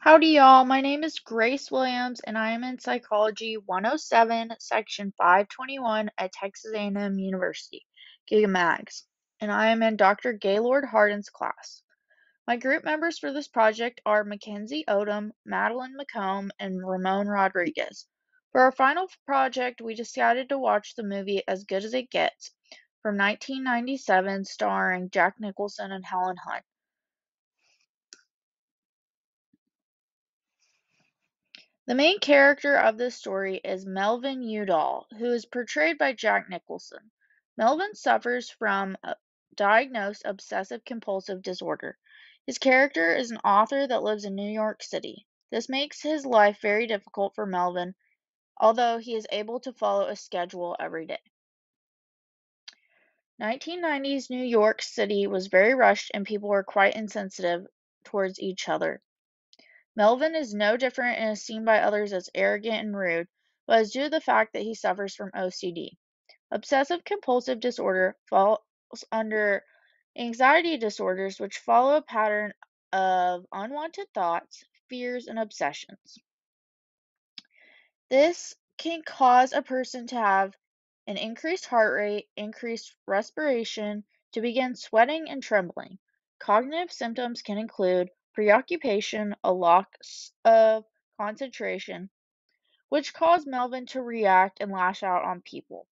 Howdy, y'all. My name is Grace Williams, and I am in Psychology 107, Section 521 at Texas A&M University, Giga and I am in Dr. Gaylord-Harden's class. My group members for this project are Makenzie Odom, Madeleine Mccomb, and Ramon Rodriguez. For our final project, we decided to watch the movie As Good as It Gets from 1997, starring Jack Nicholson and Helen Hunt. The main character of this story is Melvin Udall, who is portrayed by Jack Nicholson. Melvin suffers from a diagnosed obsessive-compulsive disorder. His character is an author that lives in New York City. This makes his life very difficult for Melvin, although he is able to follow a schedule every day. 1990s New York City was very rushed and people were quite insensitive towards each other. Melvin is no different and is seen by others as arrogant and rude, but is due to the fact that he suffers from OCD. Obsessive-compulsive disorder falls under anxiety disorders, which follow a pattern of unwanted thoughts, fears, and obsessions. This can cause a person to have an increased heart rate, increased respiration, to begin sweating and trembling. Cognitive symptoms can include preoccupation, a loss of concentration, which cause Melvin to react and lash out on people.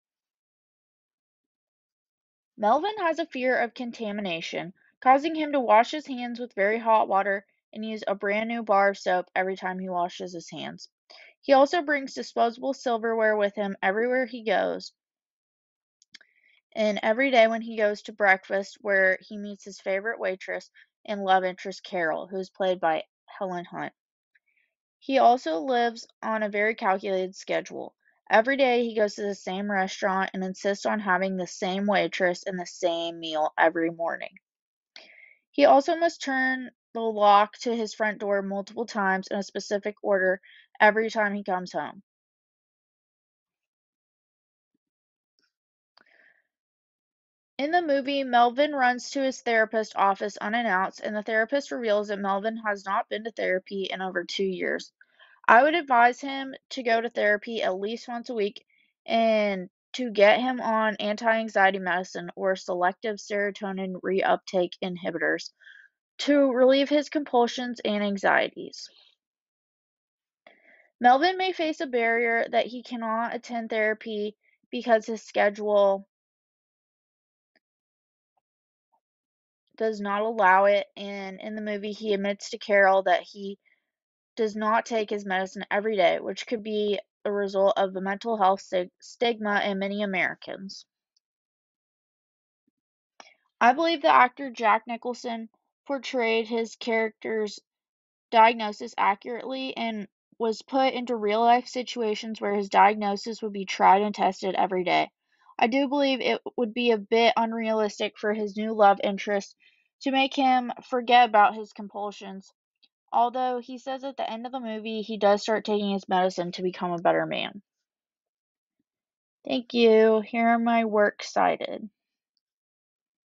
Melvin has a fear of contamination, causing him to wash his hands with very hot water and use a brand new bar of soap every time he washes his hands. He also brings disposable silverware with him everywhere he goes, and every day when he goes to breakfast, where he meets his favorite waitress and love interest Carol, who is played by Helen Hunt. He also lives on a very calculated schedule. Every day he goes to the same restaurant and insists on having the same waitress and the same meal every morning. He also must turn the lock to his front door multiple times in a specific order every time he comes home. In the movie, Melvin runs to his therapist's office unannounced, and the therapist reveals that Melvin has not been to therapy in over 2 years. I would advise him to go to therapy at least once a week and to get him on anti-anxiety medicine or selective serotonin reuptake inhibitors to relieve his compulsions and anxieties. Melvin may face a barrier that he cannot attend therapy because his schedule does not allow it, and in the movie he admits to Carol that he does not take his medicine every day, which could be a result of the mental health stigma in many Americans. I believe the actor Jack Nicholson portrayed his character's diagnosis accurately and was put into real-life situations where his diagnosis would be tried and tested every day. I do believe it would be a bit unrealistic for his new love interest to make him forget about his compulsions, although he says at the end of the movie he does start taking his medicine to become a better man. Thank you. Here are my works cited.